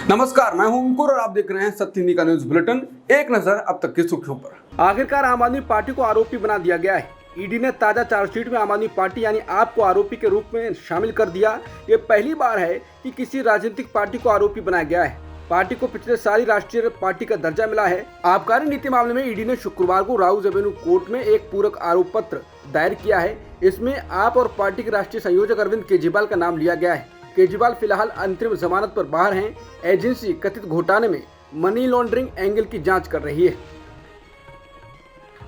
नमस्कार, मैं हूं अंकुर और आप देख रहे हैं सत्य हिंदी का न्यूज बुलेटिन। एक नजर अब तक की सुर्खियों पर। आखिरकार आम आदमी पार्टी को आरोपी बना दिया गया है। ईडी ने ताजा चार्जशीट में आम आदमी पार्टी यानी आप को आरोपी के रूप में शामिल कर दिया। ये पहली बार है कि किसी राजनीतिक पार्टी को आरोपी बनाया गया है। पार्टी को पिछले साल ही राष्ट्रीय पार्टी का दर्जा मिला है। आबकारी नीति मामले में ईडी ने शुक्रवार को राउज एवेन्यू कोर्ट में एक पूरक आरोप पत्र दायर किया है। इसमें आप और पार्टी के राष्ट्रीय संयोजक अरविंद केजरीवाल का नाम लिया गया है। केजरीवाल फिलहाल अंतरिम जमानत पर बाहर हैं। एजेंसी कथित घोटाले में मनी लॉन्ड्रिंग एंगल की जांच कर रही है।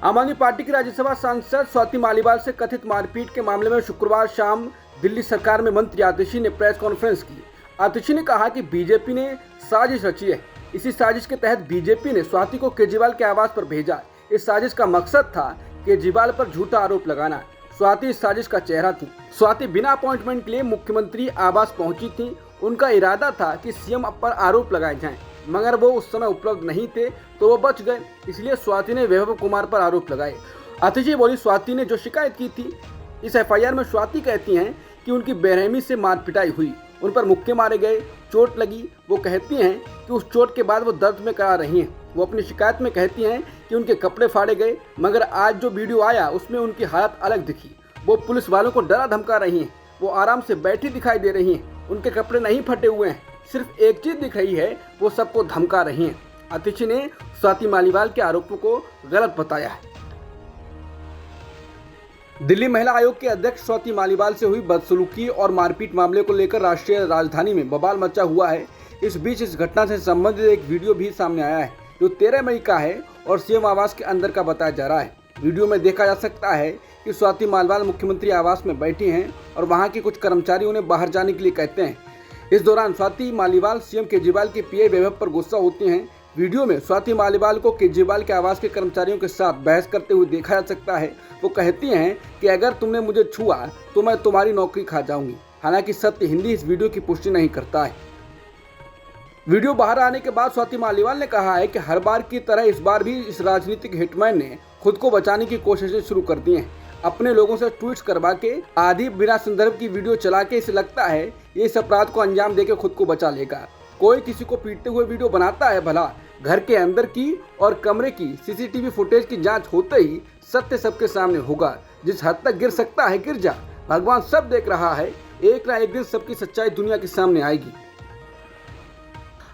आम आदमी पार्टी की राज्यसभा सांसद स्वाति मालीवाल से कथित मारपीट के मामले में शुक्रवार शाम दिल्ली सरकार में मंत्री आतिशी ने प्रेस कॉन्फ्रेंस की। आतिशी ने कहा कि बीजेपी ने साजिश रची है। इसी साजिश के तहत बीजेपी ने स्वाति को केजरीवाल के आवास पर भेजा। इस साजिश का मकसद था केजरीवाल पर झूठा आरोप लगाना। स्वाति इस साजिश का चेहरा थी। स्वाति बिना अपॉइंटमेंट के लिए मुख्यमंत्री आवास पहुंची थी। उनका इरादा था कि सीएम पर आरोप लगाए जाएं, मगर वो उस समय उपलब्ध नहीं थे तो वो बच गए। इसलिए स्वाति ने वैभव कुमार पर आरोप लगाए। आतिशी बोली, स्वाति ने जो शिकायत की थी, इस एफआईआर में स्वाति कहती हैं कि उनकी बेरहमी से मार पिटाई हुई, उन पर मुक्के मारे गए, चोट लगी। वो कहती हैं कि उस चोट के बाद वो दर्द में करा रही हैं। वो अपनी शिकायत में कहती हैं कि उनके कपड़े फाड़े गए, मगर आज जो वीडियो आया उसमें उनकी हालत अलग दिखी। वो पुलिस वालों को डरा धमका रही हैं। वो आराम से बैठी दिखाई दे रही हैं। उनके कपड़े नहीं फटे हुए हैं, सिर्फ एक चीज दिख रही है, वो सबको धमका रही हैं। आतिशी ने स्वाति मालीवाल के आरोपों को गलत बताया है। दिल्ली महिला आयोग के अध्यक्ष स्वाति मालीवाल से हुई बदसलूकी और मारपीट मामले को लेकर राष्ट्रीय राजधानी में बवाल मचा हुआ है। इस बीच इस घटना से संबंधित एक वीडियो भी सामने आया है जो 13 मई का है और सीएम आवास के अंदर का बताया जा रहा है। वीडियो में देखा जा सकता है कि स्वाति मालीवाल मुख्यमंत्री आवास में बैठी हैं और वहां के कुछ कर्मचारी उन्हें बाहर जाने के लिए कहते हैं। इस दौरान स्वाति मालीवाल सीएम केजरीवाल के पीए वैभव पर गुस्सा होती हैं। वीडियो में स्वाति मालीवाल को केजरीवाल के आवास के कर्मचारियों के साथ बहस करते हुए देखा जा सकता है। वो कहती हैं कि अगर तुमने मुझे छुआ तो मैं तुम्हारी नौकरी खा जाऊंगी। हालांकि सत्य हिंदी इस वीडियो की पुष्टि नहीं करता है। वीडियो बाहर आने के बाद स्वाति मालीवाल ने कहा है कि हर बार की तरह इस बार भी इस राजनीतिक हिटमैन ने खुद को बचाने की कोशिशें शुरू कर दी हैं। अपने लोगों से ट्वीट्स करवा के आधी बिना संदर्भ की वीडियो चला के इसे लगता है ये इस अपराध को अंजाम देकर खुद को बचा लेगा। कोई किसी को पीटते हुए वीडियो बनाता है भला, घर के अंदर की और कमरे की सीसीटीवी फुटेज की जांच होते ही सत्य सबके सामने होगा। जिस हद तक गिर सकता है गिर जा, भगवान सब देख रहा है। एक ना एक दिन सबकी सच्चाई दुनिया के सामने आएगी।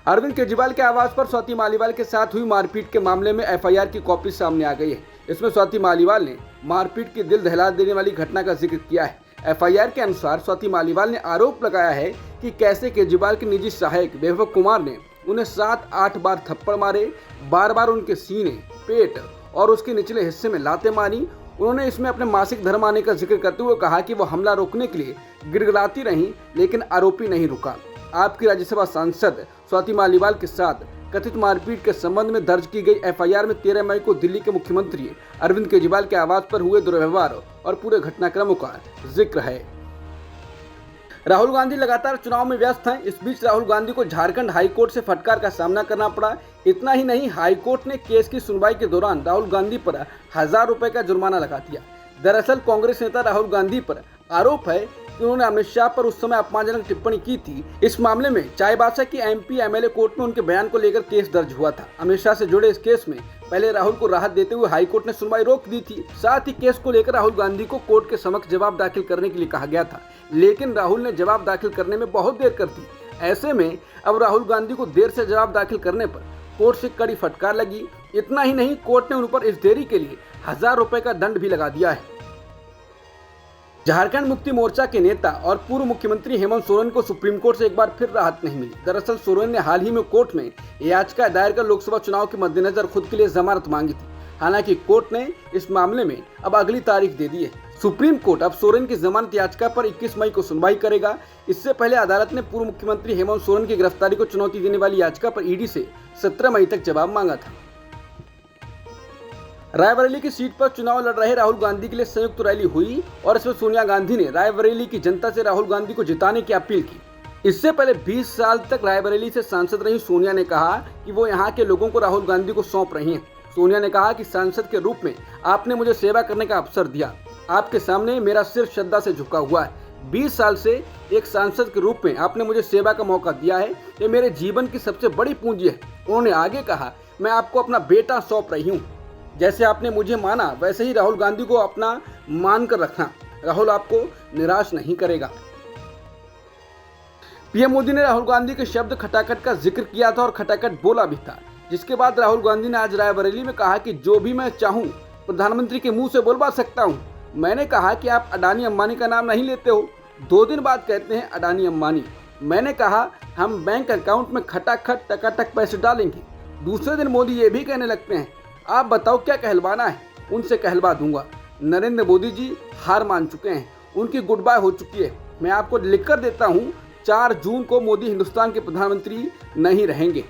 अरविंद केजरीवाल के आवास पर स्वाति मालीवाल के साथ हुई मारपीट के मामले में एफआईआर की कॉपी सामने आ गई है। इसमें स्वाति मालीवाल ने मारपीट की दिल दहला देने वाली घटना का जिक्र किया है। एफआईआर के अनुसार स्वाति मालीवाल ने आरोप लगाया है कि कैसे केजरीवाल के निजी सहायक वैभव कुमार ने उन्हें 7-8 बार थप्पड़ मारे, बार उनके सीने, पेट और उसके निचले हिस्से में लातें मारी। उन्होंने इसमें अपने मासिक धर्म आने का जिक्र करते हुए कहा कि वो हमला रोकने के लिए गिड़गिड़ाती रहीं, लेकिन आरोपी नहीं रुका। आपकी राज्यसभा सांसद स्वाति मालीवाल के साथ कथित मारपीट के संबंध में दर्ज की गई एफआईआर में 13 मई को दिल्ली के मुख्यमंत्री अरविंद केजरीवाल के आवास पर हुए दुर्व्यवहार और पूरे घटनाक्रमों का जिक्र है। राहुल गांधी लगातार चुनाव में व्यस्त हैं। इस बीच राहुल गांधी को झारखंड हाईकोर्ट से फटकार का सामना करना पड़ा। इतना ही नहीं, हाईकोर्ट ने केस की सुनवाई के दौरान राहुल गांधी पर 1000 रुपए का जुर्माना लगा दिया। दरअसल कांग्रेस नेता राहुल गांधी पर आरोप है कि उन्होंने अमित शाह पर उस समय अपमानजनक टिप्पणी की थी। इस मामले में चाईबासा की एमपी एमएलए कोर्ट में उनके बयान को लेकर केस दर्ज हुआ था। अमित शाह से जुड़े इस केस में पहले राहुल को राहत देते हुए हाईकोर्ट ने सुनवाई रोक दी थी। साथ ही केस को लेकर राहुल गांधी को कोर्ट के समक्ष जवाब दाखिल करने के लिए कहा गया था, लेकिन राहुल ने जवाब दाखिल करने में बहुत देर कर दी। ऐसे में अब राहुल गांधी को देर से जवाब दाखिल करने पर कोर्ट से कड़ी फटकार लगी। इतना ही नहीं, कोर्ट ने उन पर इस देरी के लिए 1000 रुपए का दंड भी लगा दिया है। झारखंड मुक्ति मोर्चा के नेता और पूर्व मुख्यमंत्री हेमंत सोरेन को सुप्रीम कोर्ट से एक बार फिर राहत नहीं मिली। दरअसल सोरेन ने हाल ही में कोर्ट में याचिका दायर कर लोकसभा चुनाव के मद्देनजर खुद के लिए जमानत मांगी थी। हालांकि कोर्ट ने इस मामले में अब अगली तारीख दे दी है। सुप्रीम कोर्ट अब सोरेन की जमानत याचिका पर 21 मई को सुनवाई करेगा। इससे पहले अदालत ने पूर्व मुख्यमंत्री हेमंत सोरेन की गिरफ्तारी को चुनौती देने वाली याचिका पर ईडी से 17 मई तक जवाब मांगा था। रायबरेली की सीट पर चुनाव लड़ रहे राहुल गांधी के लिए संयुक्त रैली हुई और इसमें सोनिया गांधी ने रायबरेली की जनता से राहुल गांधी को जिताने की अपील की। इससे पहले 20 साल तक रायबरेली से सांसद रही सोनिया ने कहा कि वो यहाँ के लोगों को राहुल गांधी को सौंप रही हैं। सोनिया ने कहा कि सांसद के रूप में आपने मुझे सेवा करने का अवसर दिया। आपके सामने मेरा सिर श्रद्धा से झुका हुआ है। 20 साल से एक सांसद के रूप में आपने मुझे सेवा का मौका दिया है, ये मेरे जीवन की सबसे बड़ी पूंजी है। उन्होंने आगे कहा, मैं आपको अपना बेटा सौंप रही हूँ। जैसे आपने मुझे माना वैसे ही राहुल गांधी को अपना मान कर रखना। राहुल आपको निराश नहीं करेगा। पीएम मोदी ने राहुल गांधी के शब्द खटाखट का जिक्र किया था और खटाखट बोला भी था, जिसके बाद राहुल गांधी ने आज रायबरेली में कहा कि जो भी मैं चाहूं प्रधानमंत्री के मुंह से बोलवा सकता हूं। मैंने कहा कि आप अडानी अंबानी का नाम नहीं लेते हो, 2 दिन बाद कहते हैं अडानी अंबानी। मैंने कहा हम बैंक अकाउंट में खटाखट टकाटक पैसे डालेंगे। दूसरे दिन मोदी ये भी कहने लगते हैं, आप बताओ क्या कहलवाना है, उनसे कहलवा दूंगा। नरेंद्र मोदी जी हार मान चुके हैं, उनकी गुड बाय हो चुकी है। मैं आपको लिख कर देता हूँ, 4 जून को मोदी हिंदुस्तान के प्रधानमंत्री नहीं रहेंगे।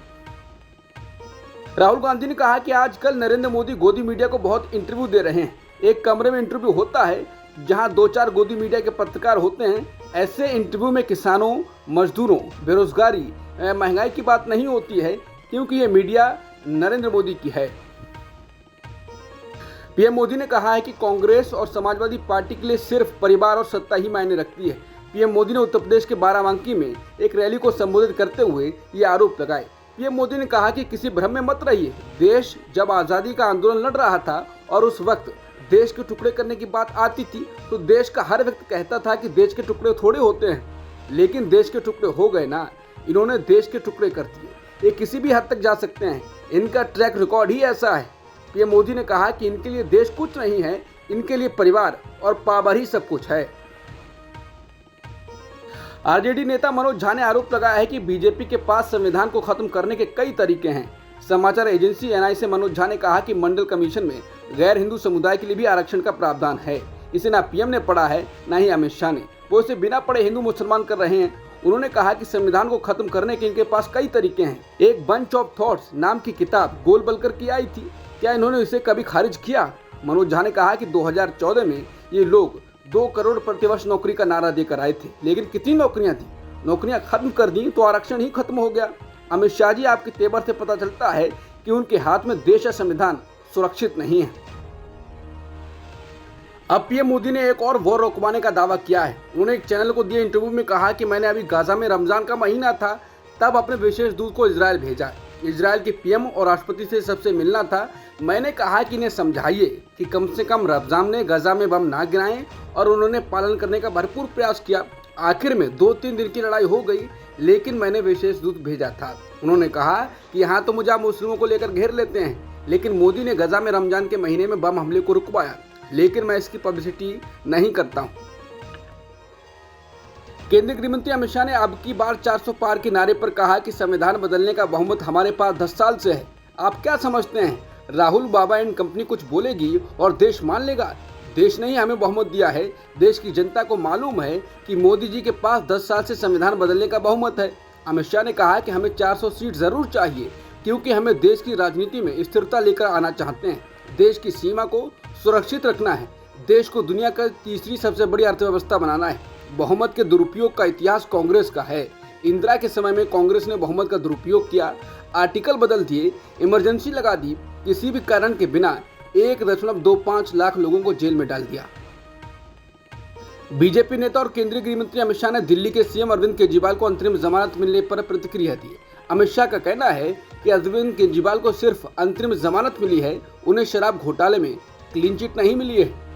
राहुल गांधी ने कहा कि आजकल नरेंद्र मोदी गोदी मीडिया को बहुत इंटरव्यू दे रहे हैं। एक कमरे में इंटरव्यू होता है जहां 2-4 गोदी मीडिया के पत्रकार होते हैं। ऐसे इंटरव्यू में किसानों, मजदूरों, बेरोजगारी, महंगाई की बात नहीं होती है, क्योंकि ये मीडिया नरेंद्र मोदी की है। पीएम मोदी ने कहा है कि कांग्रेस और समाजवादी पार्टी के लिए सिर्फ परिवार और सत्ता ही मायने रखती है। पीएम मोदी ने उत्तर प्रदेश के बाराबंकी में एक रैली को संबोधित करते हुए ये आरोप लगाए। पीएम मोदी ने कहा कि किसी भ्रम में मत रहिए। देश जब आज़ादी का आंदोलन लड़ रहा था और उस वक्त देश के टुकड़े करने की बात आती थी तो देश का हर व्यक्ति कहता था कि देश के टुकड़े थोड़े होते हैं, लेकिन देश के टुकड़े हो गए ना। इन्होंने देश के टुकड़े कर दिए। ये किसी भी हद तक जा सकते हैं, इनका ट्रैक रिकॉर्ड ही ऐसा है। पीएम मोदी ने कहा कि इनके लिए देश कुछ नहीं है, इनके लिए परिवार और पावर ही सब कुछ है। आरजेडी नेता मनोज झा ने आरोप लगाया है कि बीजेपी के पास संविधान को खत्म करने के कई तरीके हैं। समाचार एजेंसी एनआई से मनोज झा ने कहा कि मंडल कमीशन में गैर हिंदू समुदाय के लिए भी आरक्षण का प्रावधान है। इसे ना पीएम ने पढ़ा है ना ही अमित शाह ने, वो इसे बिना पढ़े हिंदू मुसलमान कर रहे हैं। उन्होंने कहा कि संविधान को खत्म करने के इनके पास कई तरीके हैं। एक बंच ऑफ थॉट्स नाम की किताब गोल बलकर की आई थी, क्या इन्होंने इसे कभी खारिज किया? मनोज झा ने कहा कि 2014 में ये लोग 2 करोड़ प्रतिवर्ष नौकरी का नारा देकर आए थे, लेकिन कितनी नौकरियां थी? नौकरियां खत्म कर दी तो आरक्षण ही खत्म हो गया। अमित शाह जी, आपके तेवर से पता चलता है कि उनके हाथ में देश या संविधान सुरक्षित नहीं है। अब पीएम मोदी ने एक और वॉर रोकवाने का दावा किया है। उन्होंने एक चैनल को दिए इंटरव्यू में कहा कि मैंने अभी गाजा में रमजान का महीना था, तब अपने विशेष दूत को इजराइल भेजा। इजराइल के पीएम और राष्ट्रपति से सबसे मिलना था। मैंने कहा कि इन्हें समझाइए कि कम से कम रमजान ने गजा में बम ना गिराएं, और उन्होंने पालन करने का भरपूर प्रयास किया। आखिर में 2-3 दिन की लड़ाई हो गई, लेकिन मैंने विशेष दूत भेजा था। उन्होंने कहा कि यहाँ तो मुझे आप मुस्लिमों को लेकर घेर लेते हैं, लेकिन मोदी ने गजा में रमजान के महीने में बम हमले को रुकवाया, लेकिन मैं इसकी पब्लिसिटी नहीं करता हूँ। केंद्रीय गृह मंत्री अमित शाह ने अब की बार 400 पार के नारे पर कहा कि संविधान बदलने का बहुमत हमारे पास 10 साल से है। आप क्या समझते हैं, राहुल बाबा एंड कंपनी कुछ बोलेगी और देश मान लेगा? देश ने ही हमें बहुमत दिया है। देश की जनता को मालूम है कि मोदी जी के पास 10 साल से संविधान बदलने का बहुमत है। अमित शाह ने कहा कि हमें 400 सीट जरूर चाहिए, क्योंकि हमें देश की राजनीति में स्थिरता लेकर आना चाहते हैं। देश की सीमा को सुरक्षित रखना है। देश को दुनिया का 3री सबसे बड़ी अर्थव्यवस्था बनाना है। बहुमत के दुरुपयोग का इतिहास कांग्रेस का है। इंदिरा के समय में कांग्रेस ने बहुमत का दुरुपयोग किया, आर्टिकल बदल दिए, इमरजेंसी लगा दी, किसी भी कारण के बिना 1.25 लाख लोगों को जेल में डाल दिया। बीजेपी नेता और केंद्रीय गृह मंत्री अमित शाह ने दिल्ली के सीएम अरविंद केजरीवाल को अंतरिम जमानत मिलने पर प्रतिक्रिया दी। अमित शाह का कहना है कि अरविंद केजरीवाल को सिर्फ अंतरिम जमानत मिली है, उन्हें शराब घोटाले में क्लीन चिट नहीं मिली है।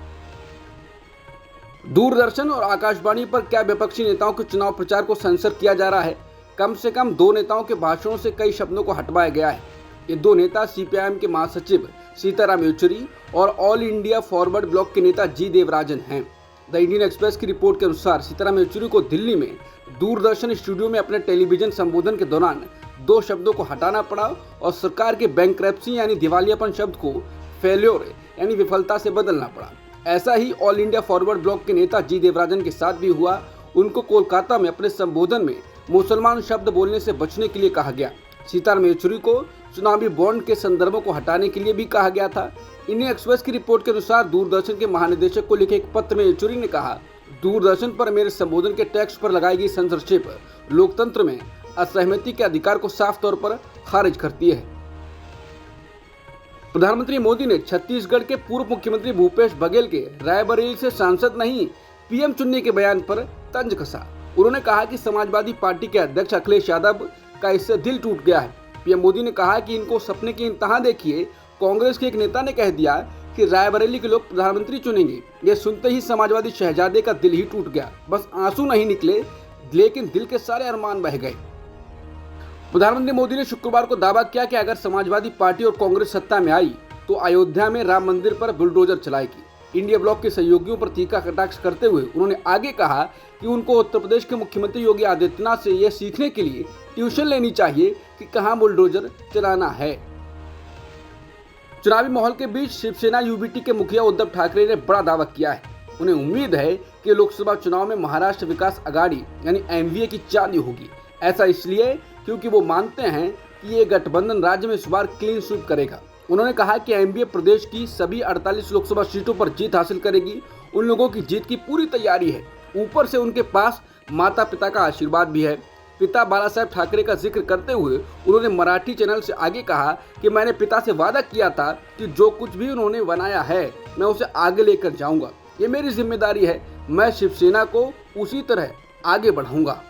दूरदर्शन और आकाशवाणी पर क्या विपक्षी नेताओं के चुनाव प्रचार को सेंसर किया जा रहा है? कम से कम 2 नेताओं के भाषणों से कई शब्दों को हटवाया गया है। ये 2 नेता सीपीआईएम के महासचिव सीताराम येचुरी और ऑल इंडिया फॉरवर्ड ब्लॉक के नेता जी देवराजन हैं। द इंडियन एक्सप्रेस की रिपोर्ट के अनुसार सीताराम येचुरी को दिल्ली में दूरदर्शन स्टूडियो में अपने टेलीविजन संबोधन के दौरान 2 शब्दों को हटाना पड़ा और सरकार के बैंकरप्सी यानी दिवालियापन शब्द को फेल्योर यानी विफलता से बदलना पड़ा। ऐसा ही ऑल इंडिया फॉरवर्ड ब्लॉक के नेता जी देवराजन के साथ भी हुआ। उनको कोलकाता में अपने संबोधन में मुसलमान शब्द बोलने से बचने के लिए कहा गया। सीताराम येचुरी को चुनावी बॉन्ड के संदर्भों को हटाने के लिए भी कहा गया था। इंडियन एक्सप्रेस की रिपोर्ट के अनुसार दूरदर्शन के महानिदेशक को लिखे एक पत्र में येचुरी ने कहा, दूरदर्शन पर मेरे संबोधन के टेक्स्ट पर लगाई गई सेंसरशिप लोकतंत्र में असहमति के अधिकार को साफ तौर पर खारिज करती है। प्रधानमंत्री मोदी ने छत्तीसगढ़ के पूर्व मुख्यमंत्री भूपेश बघेल के रायबरेली से सांसद नहीं पीएम चुनने के बयान पर तंज कसा। उन्होंने कहा कि समाजवादी पार्टी के अध्यक्ष अखिलेश यादव का इससे दिल टूट गया है। पीएम मोदी ने कहा कि इनको सपने की इंतहा देखिए। कांग्रेस के एक नेता ने कह दिया कि रायबरेली के लोग प्रधानमंत्री चुनेंगे। यह सुनते ही समाजवादी शहजादे का दिल ही टूट गया। बस आंसू नहीं निकले, लेकिन दिल के सारे अरमान बह गए। प्रधानमंत्री मोदी ने शुक्रवार को दावा किया कि अगर समाजवादी पार्टी और कांग्रेस सत्ता में आई तो अयोध्या में राम मंदिर पर बुलडोजर चलाएगी। इंडिया ब्लॉक के सहयोगियों पर तीखा कटाक्ष करते हुए उन्होंने आगे कहा कि उनको उत्तर प्रदेश के मुख्यमंत्री योगी आदित्यनाथ से यह सीखने के लिए ट्यूशन लेनी चाहिए कि कहां बुलडोजर चलाना है। चुनावी माहौल के बीच शिवसेना यूबीटी के मुखिया उद्धव ठाकरे ने बड़ा दावा किया है। उन्हें उम्मीद है कि लोकसभा चुनाव में महाराष्ट्र विकास अघाड़ी यानी एमवीए की चांदी होगी। ऐसा इसलिए क्योंकि वो मानते हैं कि ये गठबंधन राज्य में इस बार क्लीन स्वीप करेगा। उन्होंने कहा कि एमवीए प्रदेश की सभी 48 लोकसभा सीटों पर जीत हासिल करेगी। उन लोगों की जीत की पूरी तैयारी है। ऊपर से उनके पास माता पिता का आशीर्वाद भी है। पिता बाला साहेब ठाकरे का जिक्र करते हुए उन्होंने मराठी चैनल से आगे कहा कि मैंने पिता से वादा किया था कि जो कुछ भी उन्होंने बनाया है मैं उसे आगे लेकर जाऊंगा। ये मेरी जिम्मेदारी है। मैं शिवसेना को उसी तरह आगे बढ़ाऊंगा।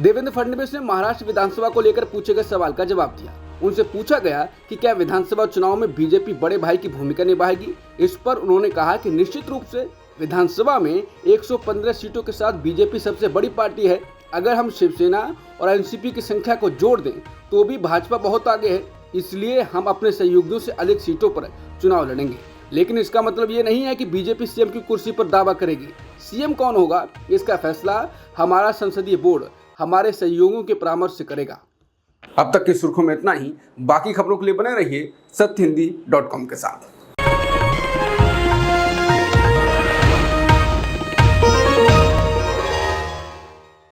देवेंद्र फडणवीस ने महाराष्ट्र विधानसभा को लेकर पूछे गए सवाल का जवाब दिया। उनसे पूछा गया कि क्या विधानसभा चुनाव में बीजेपी बड़े भाई की भूमिका निभाएगी। इस पर उन्होंने कहा कि निश्चित रूप से विधानसभा में 115 सीटों के साथ बीजेपी सबसे बड़ी पार्टी है। अगर हम शिवसेना और एनसीपी की संख्या को जोड़ दें तो भी भाजपा बहुत आगे है। इसलिए हम अपने सहयोगियों से अधिक सीटों पर चुनाव लड़ेंगे। लेकिन इसका मतलब ये नहीं है कि बीजेपी सीएम की कुर्सी पर दावा करेगी। सीएम कौन होगा इसका फैसला हमारा संसदीय बोर्ड हमारे सहयोगियों के परामर्श से करेगा। अब तक की सुर्खियों में इतना ही। बाकी खबरों के लिए बने रहिए सत्यहिंदी.com के साथ।